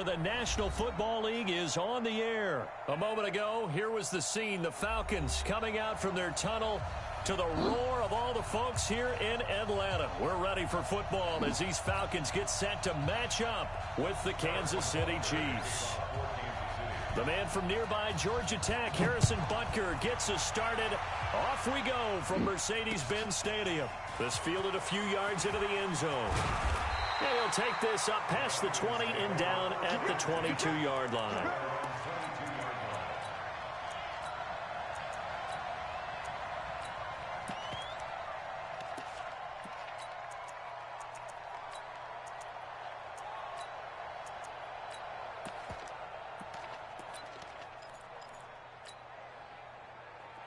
The National Football League is on the air. A moment ago, here was the scene. The Falcons coming out from their tunnel to the roar of all the folks here in Atlanta. We're ready for football as these Falcons get set to match up with the Kansas City Chiefs. The man from nearby Georgia Tech, Harrison Butker, gets us started. Off we go from Mercedes-Benz Stadium. This fielded a few yards into the end zone. And he'll take this up past the 20 and down at the 22-yard line.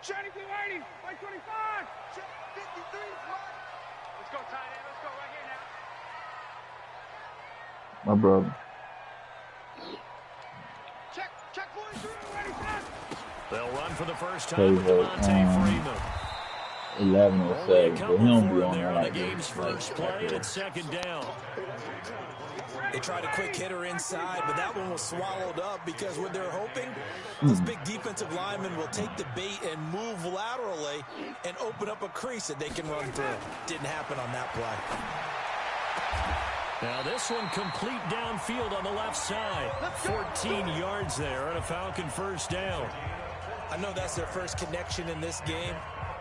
Shining 280, 525, 53, let's go tight end, let's go right here now. My brother. Check boys through, ready, set. They'll run for the first time with Devontae Freeman. 11-07, but he don't be on there that on the like game's first play, and it's second down. They tried a quick hitter inside, but that one was swallowed up because what they're hoping, those big defensive linemen will take the bait and move laterally and open up a crease that they can run through. Didn't happen on that play. Now this one complete downfield on the left side. 14 yards there and a Falcon first down. I know that's their first connection in this game,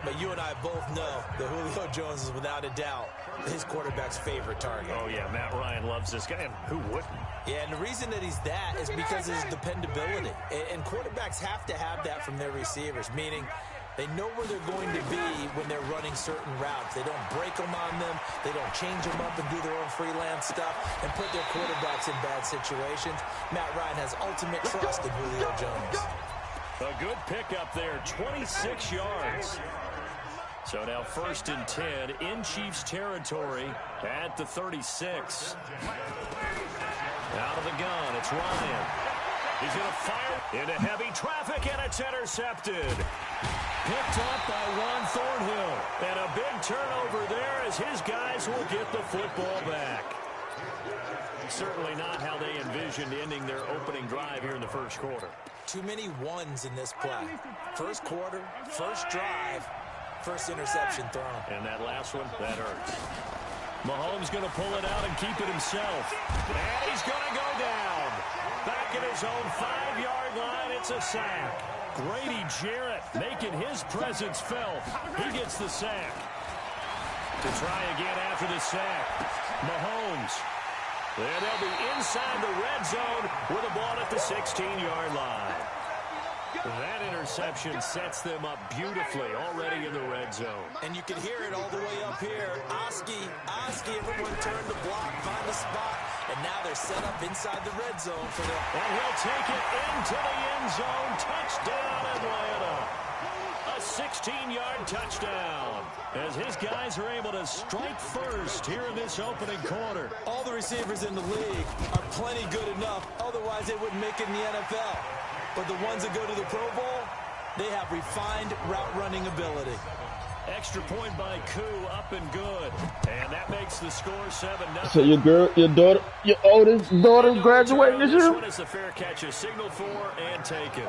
but you and I both know that Julio Jones is without a doubt his quarterback's favorite target. Oh, yeah, Matt Ryan loves this guy, and who wouldn't? Yeah, and the reason that he's that is because of his dependability. And quarterbacks have to have that from their receivers, meaning they know where they're going to be when they're running certain routes. They don't break them on them. They don't change them up and do their own freelance stuff and put their quarterbacks in bad situations. Matt Ryan has ultimate trust in Julio Jones. A good pickup there, 26 yards. So now first and 10 in Chiefs territory at the 36. Out of the gun, it's Ryan. He's going to fire into heavy traffic, and it's intercepted. Picked up by Juan Thornhill. And a big turnover there as his guys will get the football back. Certainly not how they envisioned ending their opening drive here in the first quarter. Too many ones in this play. First quarter, first drive, first interception thrown. And that last one, that hurts. Mahomes going to pull it out and keep it himself. And he's going to go down. Back at his own 5-yard line, it's a sack. Grady Jarrett making his presence felt. He gets the sack. To try again after the sack. Mahomes. And they'll be inside the red zone with a ball at the 16-yard line. That interception sets them up beautifully already in the red zone. And you can hear it all the way up here. Oski, everyone turned to block, find a spot, and now they're set up inside the red zone for their... And he'll take it into the end zone. Touchdown, Atlanta. A 16-yard touchdown as his guys are able to strike first here in this opening quarter. All the receivers in the league are plenty good enough. Otherwise, they wouldn't make it in the NFL. But the ones that go to the Pro Bowl, they have refined route running ability. Extra point by Koo, up and good. And that makes the score 7-0. So your oldest daughter graduating this year? This one is the fair catch, a signal for and taken.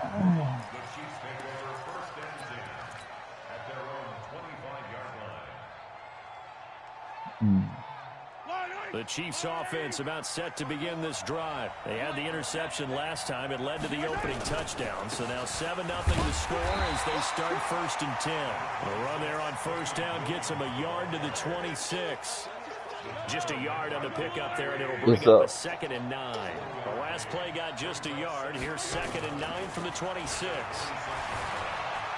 The Chiefs offense about set to begin this drive. They had the interception last time. It led to the opening touchdown. So now 7-0 the score as they start first and 10. The run there on first down gets them a yard to the 26. Just a yard on the pickup there, and it'll bring up a 2nd and 9. The last play got just a yard. Here's 2nd and 9 from the 26.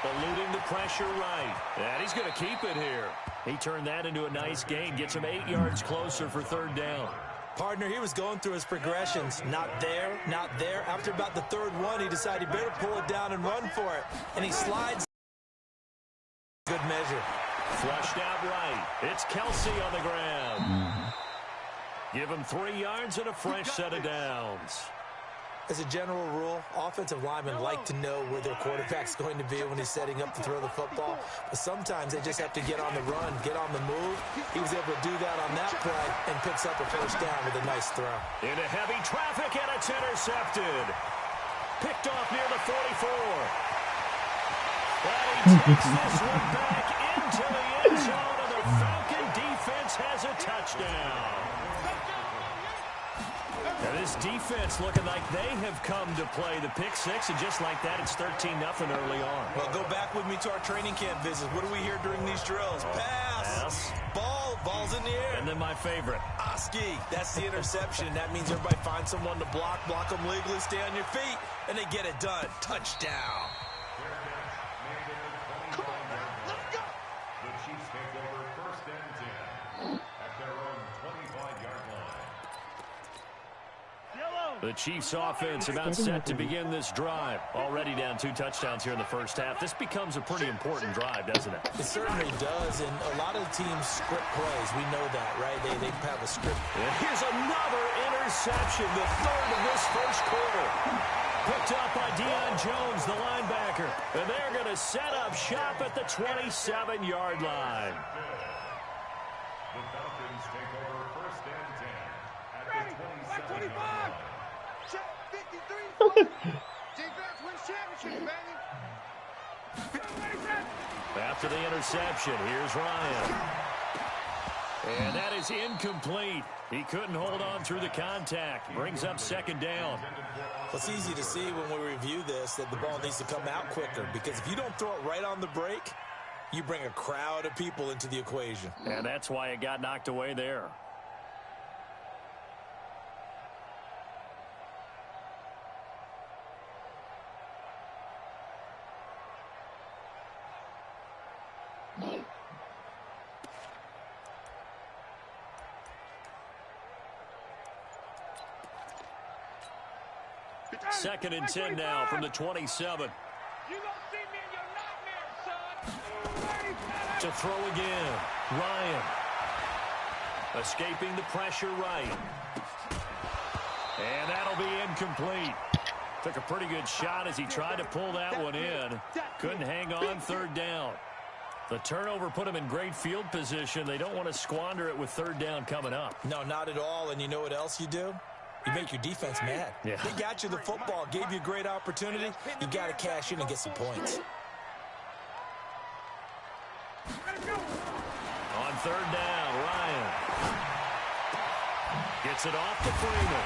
Eluding the pressure right. And he's going to keep it here. He turned that into a nice gain. Gets him 8 yards closer for third down. Partner, he was going through his progressions. Not there, not there. After about the third one, he decided he better pull it down and run for it. And he slides. Good measure. Flushed out right. It's Kelsey on the ground. Give him 3 yards and a fresh set of downs. As a general rule, offensive linemen like to know where their quarterback's going to be when he's setting up to throw the football. But sometimes they just have to get on the run, get on the move. He was able to do that on that play and picks up a first down with a nice throw. Into heavy traffic, and it's intercepted. Picked off near the 44. And he takes this one back into the end zone, and the Falcon defense has a touchdown. Now this defense looking like they have come to play the pick six, and just like that, it's 13-0 early on. Well, go back with me to our training camp visits. What do we hear during these drills? Pass. Ball's in the air. And then my favorite. Oski, that's the interception. That means everybody finds someone to block them legally, stay on your feet, and they get it done. Touchdown. Come on, let's go. The Chiefs take over 1st and 10 at their own 25-yard line. The Chiefs offense about set to begin this drive. Already down 2 touchdowns here in the first half. This becomes a pretty important drive, doesn't it? It certainly does, and a lot of the teams script plays. We know that, right? They have a script. And here's another interception, the third of this first quarter. Picked up by Deion Jones, the linebacker. And they're going to set up shop at the 27-yard line. The Falcons take over 1st and 10 at Ready, the 25. 27-yard line. Check 53. Defense wins championship, baby. After the interception, here's Ryan. And that is incomplete. He couldn't hold on through the contact. Brings up 2nd down. Well, it's easy to see when we review this that the ball needs to come out quicker, because if you don't throw it right on the break, you bring a crowd of people into the equation. And that's why it got knocked away there. Second and 10 now from the 27. You gonna see me in your nightmares, son. To throw again. Ryan. Escaping the pressure right. And that'll be incomplete. Took a pretty good shot as he tried to pull that one in. Couldn't hang on 3rd down. The turnover put him in great field position. They don't want to squander it with 3rd down coming up. No, not at all. And you know what else you do? You make your defense mad. Yeah. They got you the football, gave you a great opportunity. You got to cash in and get some points. On 3rd down, Ryan gets it off to Freeman.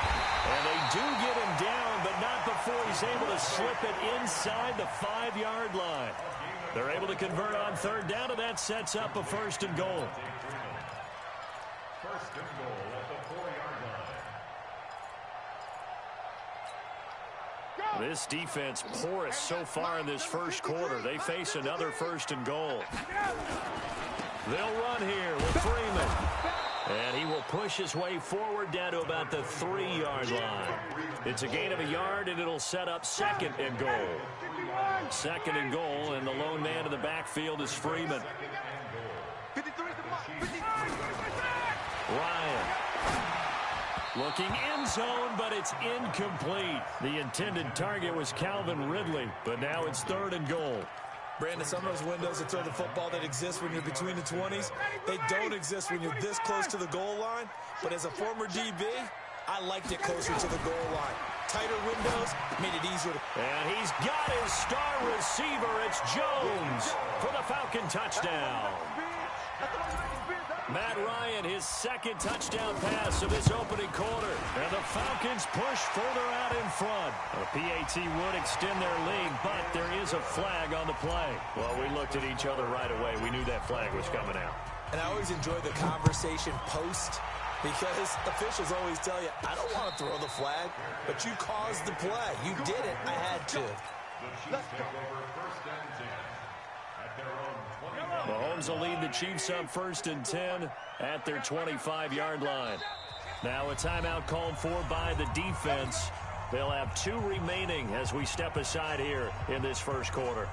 And they do get him down, but not before he's able to slip it inside the 5-yard line. They're able to convert on 3rd down, and that sets up a 1st and goal. 1st and goal at the 4-yard line. This defense porous so far in this first quarter. They face another 1st and goal. They'll run here with Freeman. And he will push his way forward down to about the 3-yard line. It's a gain of a yard, and it'll set up 2nd and goal. 2nd and goal, and the lone man in the backfield is Freeman. Ryan. Looking end zone, but it's incomplete. The intended target was Calvin Ridley, but now it's 3rd and goal. Brandon, some of those windows to throw the football that exist when you're between the 20s, they don't exist when you're this close to the goal line. But as a former DB, I liked it closer to the goal line. Tighter windows made it easier to... And he's got his star receiver. It's Jones for the Falcon touchdown. Matt Ryan, his 2nd touchdown pass of this opening quarter. And the Falcons push further out in front. The PAT would extend their lead, but there is a flag on the play. Well, we looked at each other right away. We knew that flag was coming out. And I always enjoy the conversation post, because officials always tell you, I don't want to throw the flag, but you caused the play. You did it. I had to. The Chiefs take over 1st and 10 at their own 20. Mahomes will lead the Chiefs up 1st and 10 at their 25-yard line. Now a timeout called for by the defense. They'll have 2 remaining as we step aside here in this first quarter.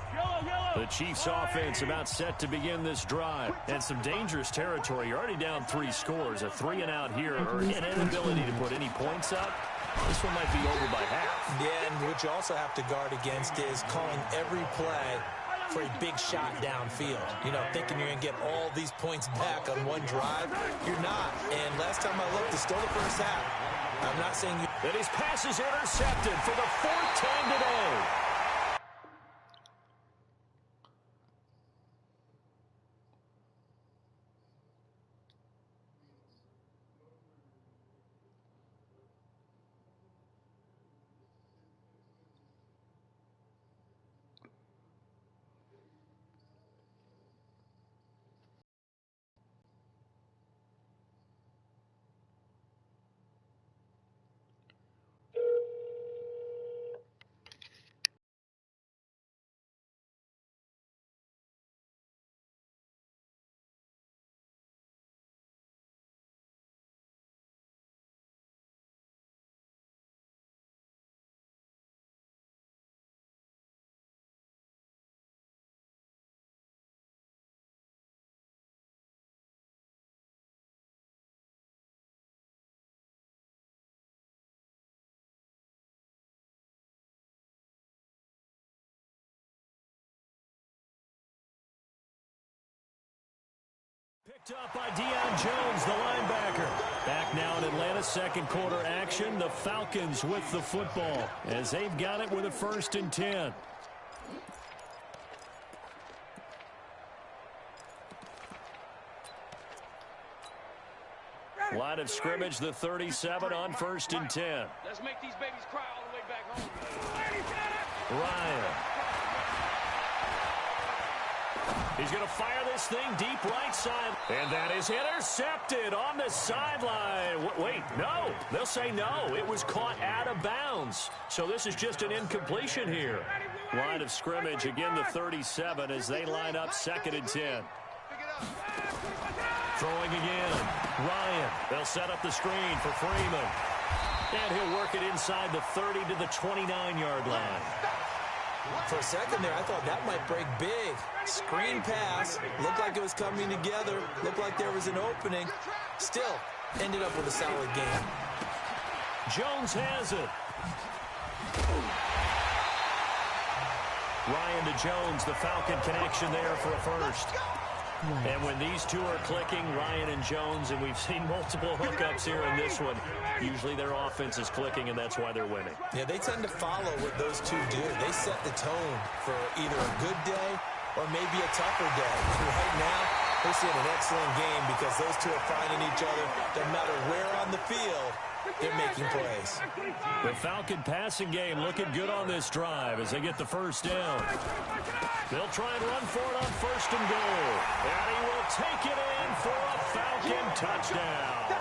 The Chiefs offense about set to begin this drive. And some dangerous territory. You're already down 3 scores. A 3-and-out here or an inability to put any points up. This one might be over by half. Yeah, and what you also have to guard against is calling every play for a big shot downfield. You know, thinking you're going to get all these points back on one drive. You're not. And last time I looked, it's still the first half. I'm not saying you... And his pass is intercepted for the fourth time today. Picked up by Deion Jones, the linebacker. Back now in Atlanta, second quarter action. The Falcons with the football as they've got it with a 1st and 10. Line of scrimmage, the 37 on 1st and 10. Let's make these babies cry all the way back home. Ryan. He's going to fire this thing deep right side. And that is intercepted on the sideline. Wait, no. They'll say no. It was caught out of bounds. So this is just an incompletion here. Line of scrimmage, again the 37 as they line up 2nd and 10. Throwing again. Ryan. They'll set up the screen for Freeman. And he'll work it inside the 30 to the 29-yard line. For a second there, I thought that might break big. Screen pass. Looked like it was coming together. Looked like there was an opening. Still, ended up with a solid game. Jones has it. Ryan to Jones, the Falcon connection there for a first. And when these two are clicking, Ryan and Jones, and we've seen multiple hookups here in this one, usually their offense is clicking, and that's why they're winning. Yeah, they tend to follow what those two do. They set the tone for either a good day or maybe a tougher day. And right now, they're seeing an excellent game because those two are finding each other. No matter where on the field, they're making plays. The Falcon passing game looking good on this drive as they get the first down. They'll try and run for it on 1st and goal. And he will take it in for a Falcon touchdown.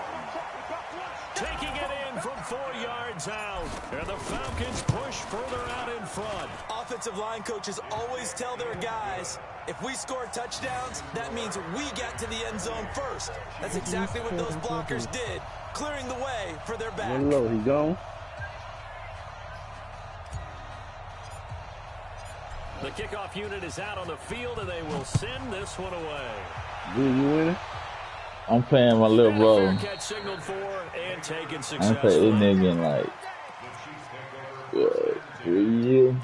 Taking it in from 4 yards out. And the Falcons push further out in front. Offensive line coaches always tell their guys, if we score touchdowns, that means we get to the end zone first. That's exactly what those blockers did, clearing the way for their back. Low, he gone. The kickoff unit is out on the field, and they will send this one away. Dude, you winning? I'm playing my little brother. Catch signaled for and taken I'm successfully. playing this nigga in like 3 years.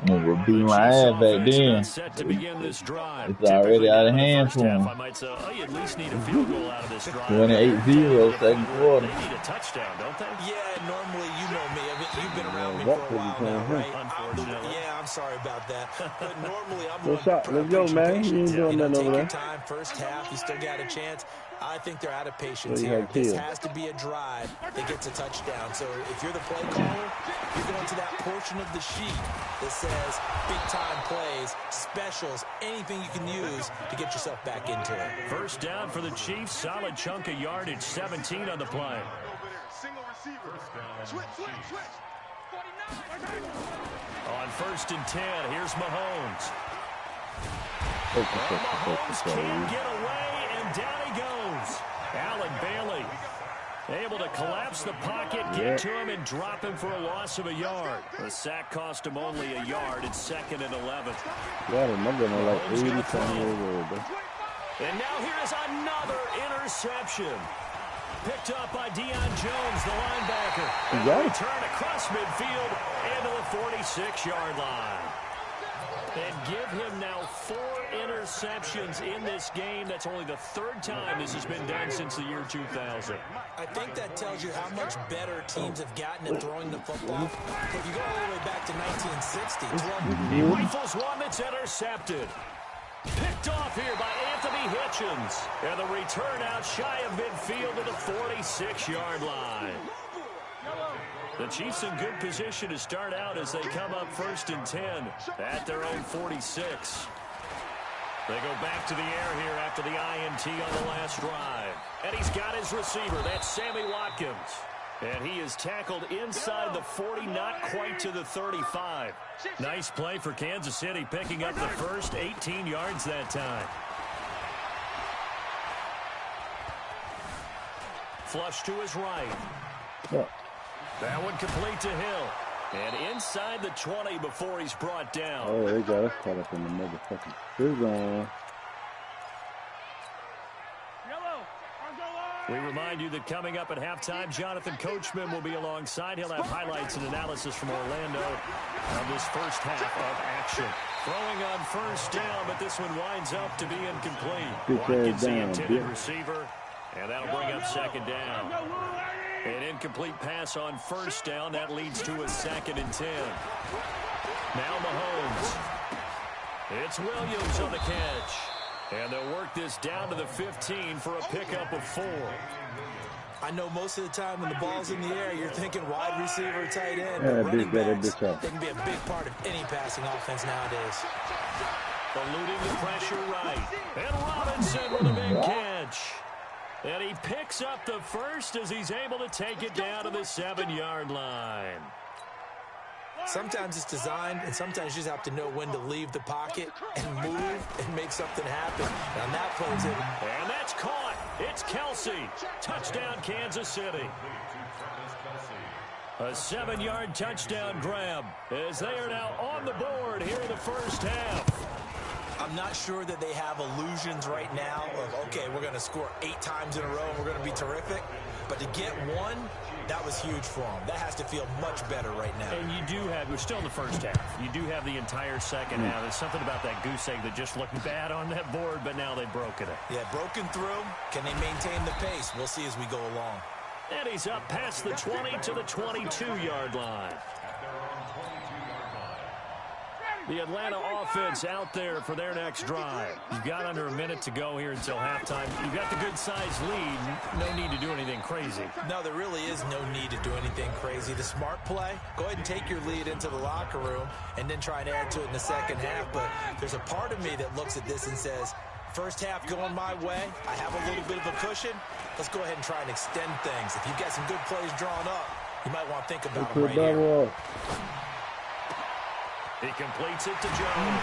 Nigga beat my ass back then. Set to begin this drive. It's already out of hand for him. I might say, oh, you at least need a field goal out of this drive. 28-0 second quarter. They need a touchdown, don't they? Yeah, normally, you know me. I mean, you've been around me for a while now, right? Unfortunately. Yeah, I'm sorry about that. But normally, I'm Good shot. Let's go, man. You ain't doing nothing over take there. your time. First half, you still got a chance. I think they're out of patience So you here. got This killed. has to be a drive that gets a touchdown. So if you're the play caller, you're going to that portion of the sheet that says big-time plays, specials, anything you can use to get yourself back into it. First down for the Chiefs. Solid chunk of yardage. 17 on the play. Single receiver. Switch. 49. On 1st and 10, here's Mahomes. Focus. Mahomes can't get away, and down he goes. Allen Bailey able to collapse the pocket, get to him, and drop him for a loss of a yard. The sack cost him only a yard. It's 2nd and 11. Yeah, I remember him like 80 something years old, bro. And now here is another interception. picked up by Deion Jones, the linebacker. And got a it. return across midfield into the 46-yard line. And give him now 4 interceptions in this game. That's only the 3rd time this has been done since the year 2000. I think that tells you how much better teams have gotten at throwing the football. If you go all the way back to 1960, He rifles one that's intercepted. Picked off here by Anthony Hitchens. And the return out shy of midfield to the 46-yard line. The Chiefs in good position to start out as they come up 1st and 10 at their own 46. They go back to the air here after the INT on the last drive. And he's got his receiver. That's Sammy Watkins. And he is tackled inside the 40, not quite to the 35. Nice play for Kansas City, picking up the first 18 yards that time. Flush to his right. Yeah. That one complete to Hill. And inside the 20 before he's brought down. Oh, they got us caught up in the motherfucking prison. We remind you that coming up at halftime, Jonathan Coachman will be alongside. He'll have highlights and analysis from Orlando on this first half of action. Throwing on 1st down, but this one winds up to be incomplete. Watkins, the intended receiver, and that'll bring up 2nd down. An incomplete pass on 1st down. That leads to a 2nd and 10. Now Mahomes. It's Williams on the catch. And they'll work this down to the 15 for a pickup of 4. I know most of the time when the ball's in the air, you're thinking wide receiver, tight end. Yeah, but running big backs, up. they can be a big part of any passing offense nowadays. Eluding the pressure right. And Robinson with a big catch. And he picks up the first as he's able to take it down to the 7-yard line. Sometimes it's designed, and sometimes you just have to know when to leave the pocket and move and make something happen. And that plays it. And that's caught. It's Kelsey. Touchdown, Kansas City. A 7-yard touchdown grab as they are now on the board here in the first half. I'm not sure that they have illusions right now of, okay, we're going to score 8 times in a row and we're going to be terrific. But to get one, that was huge for them. That has to feel much better right now. And you do have, we're still in the first half. You do have the entire second half. There's something about that goose egg that just looked bad on that board, but now they've broken it. Yeah, broken through. Can they maintain the pace? We'll see as we go along. And he's up past the 20 to the 22-yard line. The Atlanta offense out there for their next drive. You've got under a minute to go here until halftime. You've got the good-sized lead. No need to do anything crazy. No, there really is no need to do anything crazy. The smart play, go ahead and take your lead into the locker room and then try and add to it in the second half. But there's a part of me that looks at this and says, first half going my way, I have a little bit of a cushion. Let's go ahead and try and extend things. If you've got some good plays drawn up, you might want to think about it right here. He completes it to Jones. And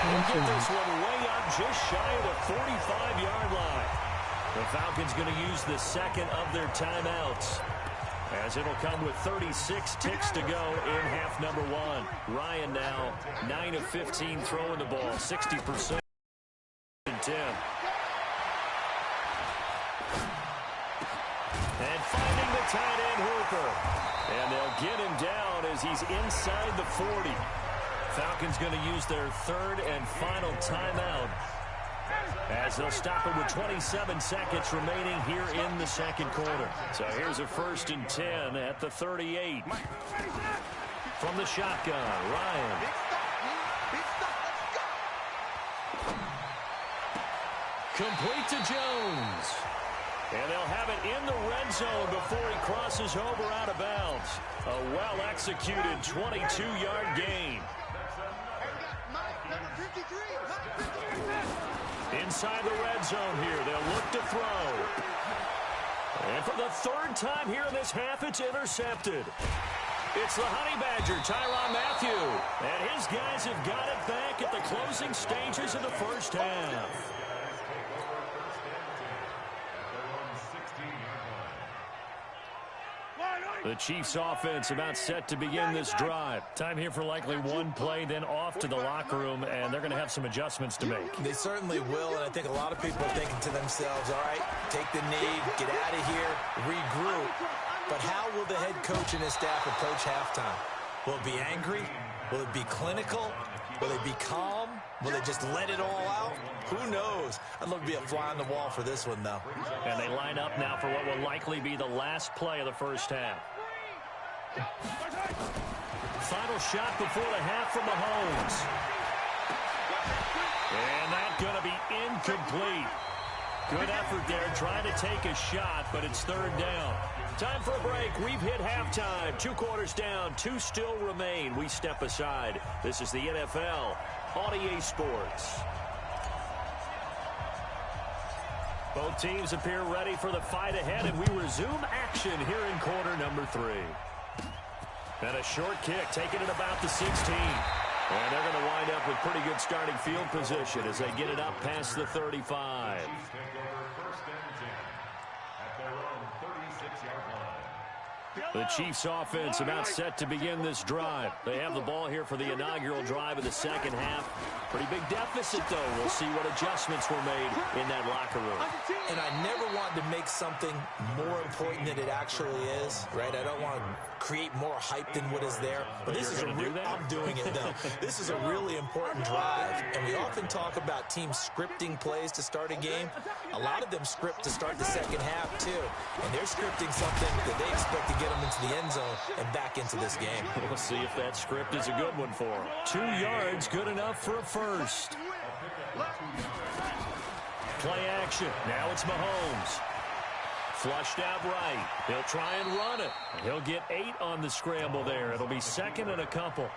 he'll get this one way up just shy of the 45-yard line. The Falcons going to use the second of their timeouts, as it'll come with 36 ticks to go in half number 1. Ryan now 9 of 15 throwing the ball, 60%. 10. And finding the tight end Hooper. And they'll get him down as he's inside the 40. Falcons going to use their third and final timeout, as they'll stop it with 27 seconds remaining here in the second quarter. So here's a 1st and 10 at the 38. From the shotgun, Ryan. Complete to Jones. And they'll have it in the red zone before he crosses over out of bounds. A well-executed 22-yard gain. Inside the red zone here, they'll look to throw. And for the 3rd time here in this half, it's intercepted. It's the Honey Badger, Tyrann Mathieu. And his guys have got it back at the closing stages of the first half. The Chiefs offense about set to begin this drive. Time here for likely one play, then off to the locker room, and they're going to have some adjustments to make. They certainly will, and I think a lot of people are thinking to themselves, all right, take the knee, get out of here, regroup. But how will the head coach and his staff approach halftime? Will it be angry? Will it be clinical? Will it be calm? Will they just let it all out? Who knows? I'd love to be a fly on the wall for this one, though. And they line up now for what will likely be the last play of the first half. Final shot before the half from Mahomes. And that's going to be incomplete. Good effort there, trying to take a shot, but it's third down. Time for a break. We've hit halftime. 2 quarters down, 2 still remain. We step aside. This is the NFL on EA Sports. Both teams appear ready for the fight ahead, and we resume action here in quarter number 3. And a short kick, taking it about the 16. And they're going to wind up with pretty good starting field position as they get it up past the 35. The Chiefs offense about set to begin this drive. They have the ball here for the inaugural drive of the second half. Pretty big deficit, though. We'll see what adjustments were made in that locker room. And I never wanted to make something more important than it actually is, right? I don't want to create more hype than what is there. But this is I'm doing it, though. This is a really important drive. And we often talk about teams scripting plays to start a game. A lot of them script to start the second half, too. And they're scripting something that they expect to get them into the end zone and back into this game. We'll see if that script is a good one for them. 2 yards, good enough for a first. Play action. Now it's Mahomes. Flushed out right. He'll try and run it. He'll get 8 on the scramble there. It'll be second and a couple.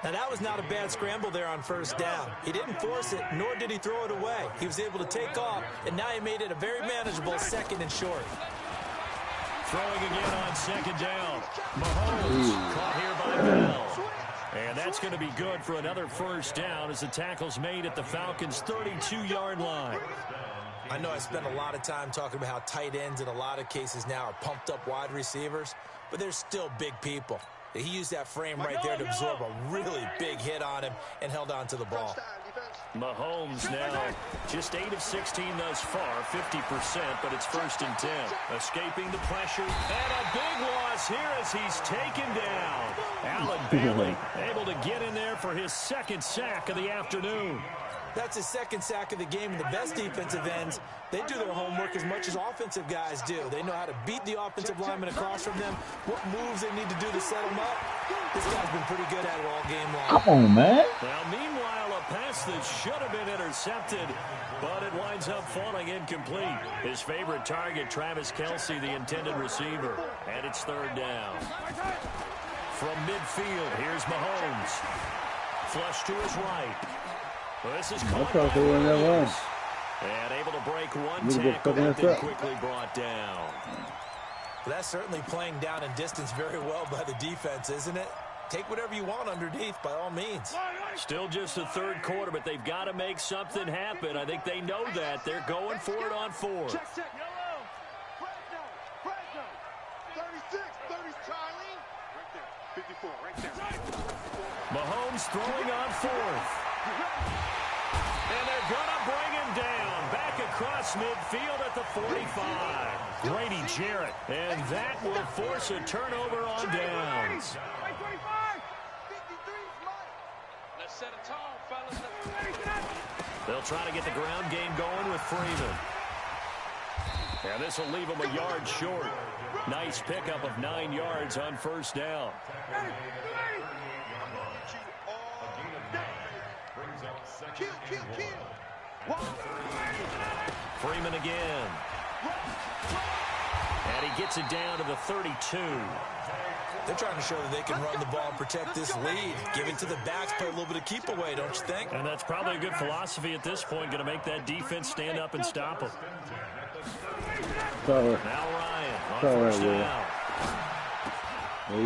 Now, that was not a bad scramble there on first down. He didn't force it, nor did he throw it away. He was able to take off, and now he made it a very manageable second and short. Throwing again on second down. Mahomes caught here by Bell. And that's going to be good for another first down as the tackle's made at the Falcons' 32-yard line. I know I spent a lot of time talking about how tight ends in a lot of cases now are pumped up wide receivers, but they're still big people. He used that frame right there to absorb a really big hit on him and held on to the ball. Mahomes now just 8 of 16 thus far, 50%, but it's first and 10. Escaping the pressure, and a big loss here as he's taken down. Allen Bailey able to get in there for his second sack of the afternoon. That's his second sack of the game, and the best defensive ends, they do their homework as much as offensive guys do. They know how to beat the offensive lineman across from them, what moves they need to do to set them up. This guy's been pretty good at it all game long. Come on, man. Well, meanwhile, a pass that should have been intercepted, but it winds up falling incomplete. His favorite target, Travis Kelce, the intended receiver, and it's third down. From midfield, here's Mahomes. Flush to his right. Well, this is caught by Williams. And able to break one tackle, but then quickly brought down. That's certainly playing down in distance very well by the defense, isn't it? Take whatever you want underneath, by all means. Still just the third quarter, but they've got to make something happen. I think they know that. They're going for it on fourth. Check, check. Yellow. Fresno. 36, 30, Charlie. Right there. 54, right there. Mahomes throwing on fourth. And they're going to bring him down. Back across midfield at the 45. Grady Jarrett. And that will force a turnover on downs. Let's set a tone, fellas. They'll try to get the ground game going with Freeman. And this will leave him a yard short. Nice pickup of 9 yards on first down. Freeman again. And he gets it down to the 32. They're trying to show that they can run the ball and protect this lead. Give it to the backs, play a little bit of keep away, don't you think? And that's probably a good philosophy at this point, going to make that defense stand up and stop him. Now Ryan on first down.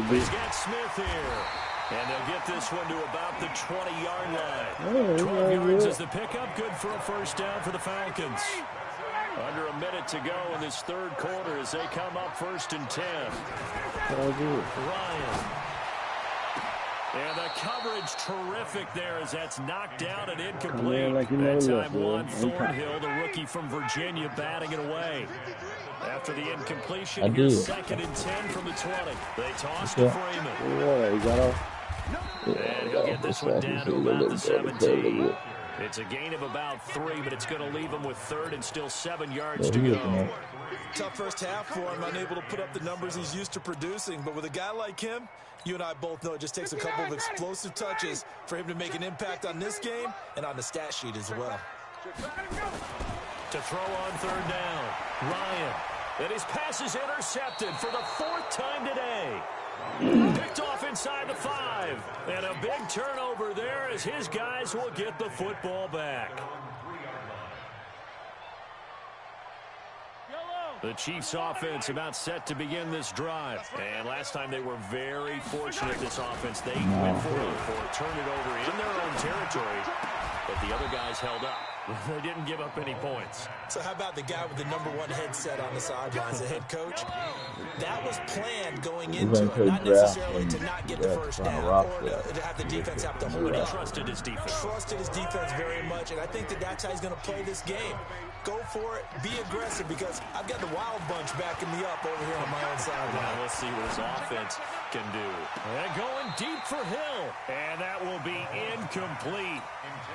He's got Smith here. And they'll get this one to about the 20-yard line. 12 yards is the pickup. Good for a first down for the Falcons. Under a minute to go in this third quarter as they come up 1st and 10. Ryan. And the coverage terrific there as that's knocked down and incomplete. That time Juan Thornhill, the rookie from Virginia, batting it away. After the incompletion, here's 2nd and 10 from the 20. They toss to Freeman. And he'll get this one down to about the 17. It's a gain of about 3, but it's going to leave him with 3rd and still 7 yards to go. Tough first half for him, unable to put up the numbers he's used to producing. But with a guy like him, you and I both know it just takes a couple of explosive touches for him to make an impact on this game and on the stat sheet as well. To throw on 3rd down, Ryan. And his pass is intercepted for the 4th time today. Picked off inside the 5. And a big turnover there as his guys will get the football back. The Chiefs offense about set to begin this drive. And last time they were very fortunate, this offense. They went for it, turned it over in their own territory. But the other guys held up. They didn't give up any points. So how about the guy with the #1 headset on the sidelines, the head coach? That was planned going into it, not necessarily to not get the first down or to have the defense have to hold it. He trusted his defense. Trusted his defense very much, and I think that's how he's going to play this game. Go for it, be aggressive, because I've got the wild bunch backing me up over here on my own sideline. Now we'll see what his offense can do. And going deep for Hill, and that will be incomplete.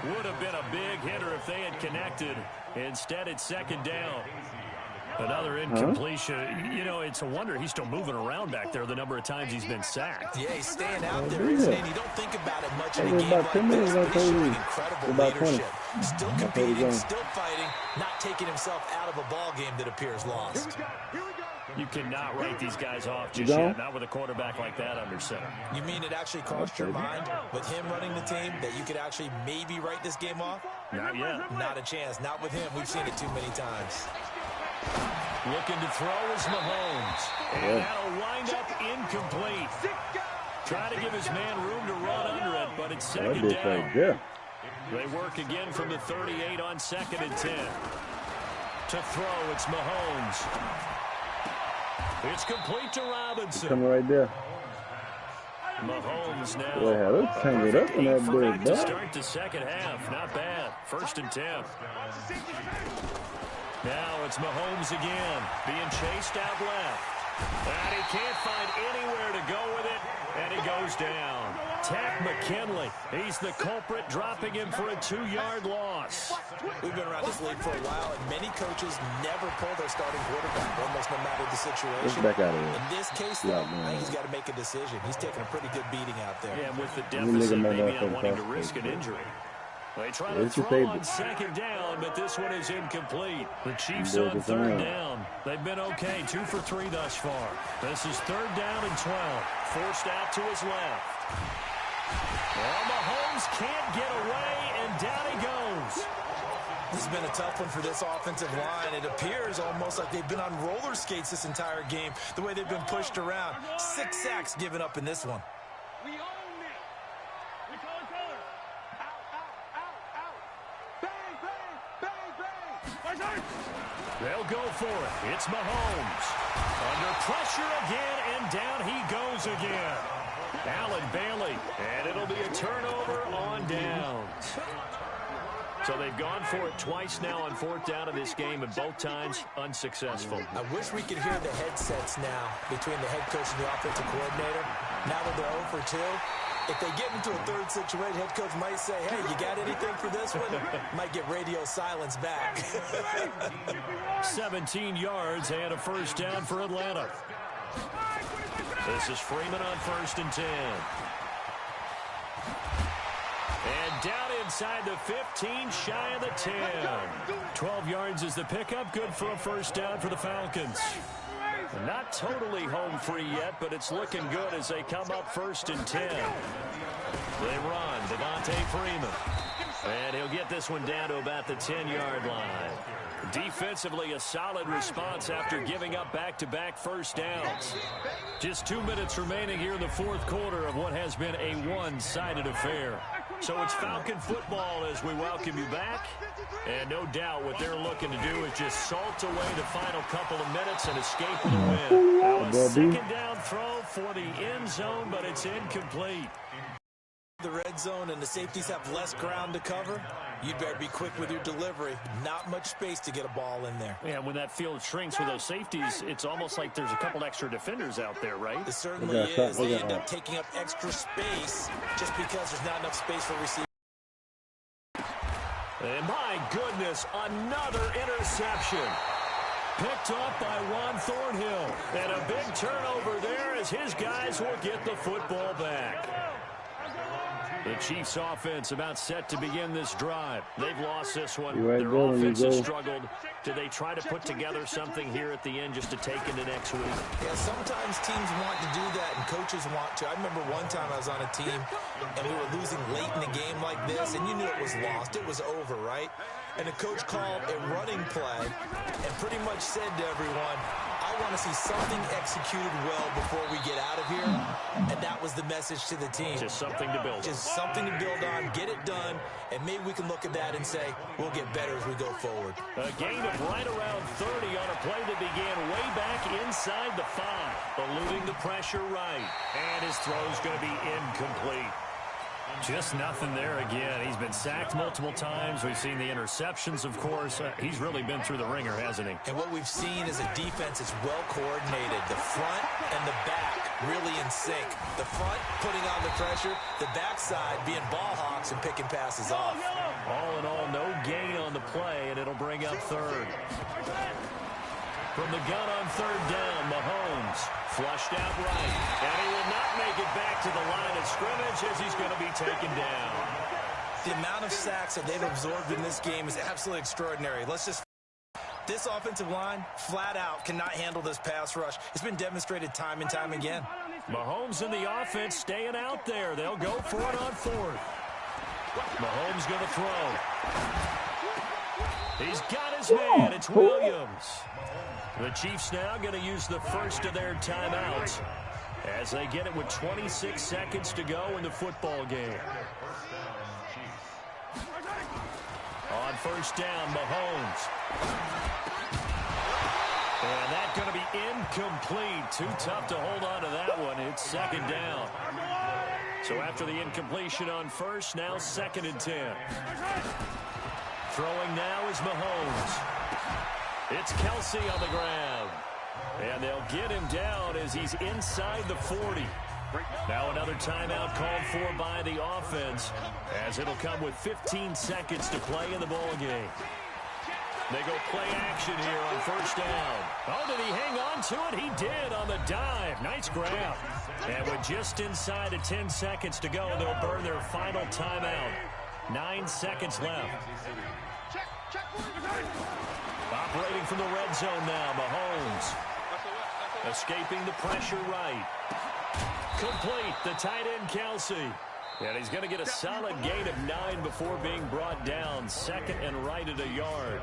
Would have been a big hitter if they had connected. Instead, it's 2nd down. Another incompletion. You know, it's a wonder he's still moving around back there the number of times he's been sacked. Yeah, he's staying out there, isn't he? And you don't think about it much in a game like this, but he's showing incredible leadership. Still competing, still fighting, not taking himself out of a ball game that appears lost. You cannot write these guys off just yet, not with a quarterback like that under center. You mean it actually crossed your mind with him running the team that you could actually maybe write this game off? Not yet. Not a chance. Not with him. We've seen it too many times. Looking to throw is Mahomes. And that'll wind up incomplete. Trying to give his man room to run under it, but it's 2nd down. They work again from the 38 on 2nd and 10. To throw, it's Mahomes. It's complete to Robinson. Coming right there. Mahomes now. Yeah, let's hang it up in that big to start the 2nd half. Not bad. 1st and 10. Now it's Mahomes again, being chased out left. And he can't find anywhere to go with it, and he goes down. Tack McKinley, he's the culprit, dropping him for a 2-yard loss. We've been around this league for a while, and many coaches never pull their starting quarterback, almost no matter the situation. Back out of here. In this case, though, I think he's got to make a decision. He's taking a pretty good beating out there. Yeah, with the deficit, maybe not wanting to risk an injury. They try to throw on 2nd down, but this one is incomplete. The Chiefs on 3rd down. They've been okay, 2 for 3 thus far. This is 3rd down and 12. Forced out to his left. Well, Mahomes can't get away, and down he goes. This has been a tough one for this offensive line. It appears almost like they've been on roller skates this entire game, the way they've been pushed around. 6 sacks given up in this one. We own it. We call it color. Out. Bang, bang, bang, bang. They'll go for it. It's Mahomes. Under pressure again, and down he goes again. Allen Bailey, and it'll be a turnover on downs. So they've gone for it twice now on 4th down in this game, and both times unsuccessful. I wish we could hear the headsets now between the head coach and the offensive coordinator. Now that they're 0 for 2, if they get into a 3rd situation, head coach might say, hey, you got anything for this one? Might get radio silence back. 17 yards and a 1st down for Atlanta. This is Freeman on 1st and 10. And down inside the 15, shy of the 10. 12 yards is the pickup, good for a 1st down for the Falcons. Not totally home free yet, but it's looking good as they come up 1st and 10. They run, Devontae Freeman. And he'll get this one down to about the 10-yard line. Defensively, a solid response after giving up back-to-back first downs. Just 2 minutes remaining here in the fourth quarter of what has been a one-sided affair. So it's Falcon football as we welcome you back. And no doubt what they're looking to do is just salt away the final couple of minutes and escape with a win. Now a second down throw for the end zone, but it's incomplete. The red zone and the safeties have less ground to cover. You'd better be quick with your delivery. Not much space to get a ball in there. Yeah, when that field shrinks with those safeties, it's almost like there's a couple extra defenders out there, right? It certainly is. They end up taking up extra space just because there's not enough space for receivers. And my goodness, another interception. Picked up by Juan Thornhill. And a big turnover there as his guys will get the football back. The Chiefs offense about set to begin this drive. They've lost this one. Their offense has struggled. Do they try to put together something here at the end just to take into next week? Yeah, sometimes teams want to do that and coaches want to. I remember one time I was on a team and we were losing late in the game like this and you knew it was lost. It was over, right? And the coach called a running play and pretty much said to everyone, I want to see something executed well before we get out of here. And that was the message to the team. Just something to build. Just something to build on, get it done, and maybe we can look at that and say, we'll get better as we go forward. A gain of right around 30 on a play that began way back inside the 5. Eluding the pressure right. And his throw's going to be incomplete. Just nothing there again. He's been sacked multiple times. We've seen the interceptions, of course. He's really been through the ringer, hasn't he? And what we've seen is a defense that's well coordinated. The front and the back really in sync. The front putting on the pressure, the backside being ball hawks and picking passes off. All in all, no gain on the play, and it'll bring up third. From the gun on third down, Mahomes flushed out right. And he will not make it back to the line of scrimmage as he's going to be taken down. The amount of sacks that they've absorbed in this game is absolutely extraordinary. This offensive line, flat out, cannot handle this pass rush. It's been demonstrated time and time again. Mahomes and the offense staying out there. They'll go for it on fourth. Mahomes going to throw. He's got his man. It's Williams. The Chiefs now going to use the first of their timeouts as they get it with 26 seconds to go in the football game. On first down, Mahomes. And that's going to be incomplete. Too tough to hold on to that one. It's second down. So after the incompletion on first, now second and 10. Throwing now is Mahomes. It's Kelsey on the ground. And they'll get him down as he's inside the 40. Now another timeout called for by the offense as it'll come with 15 seconds to play in the ball game. They go play action here on first down. Oh, did he hang on to it? He did on the dive. Nice grab. And with just inside of 10 seconds to go, they'll burn their final timeout. 9 seconds left. Operating from the red zone now, Mahomes. Escaping the pressure right. Complete, the tight end, Kelsey. And he's going to get a solid gain of 9 before being brought down. Second and right at a yard.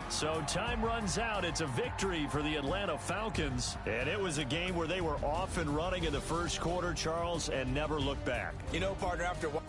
So time runs out. It's a victory for the Atlanta Falcons. And it was a game where they were off and running in the first quarter, Charles, and never looked back. You know, partner, after a while.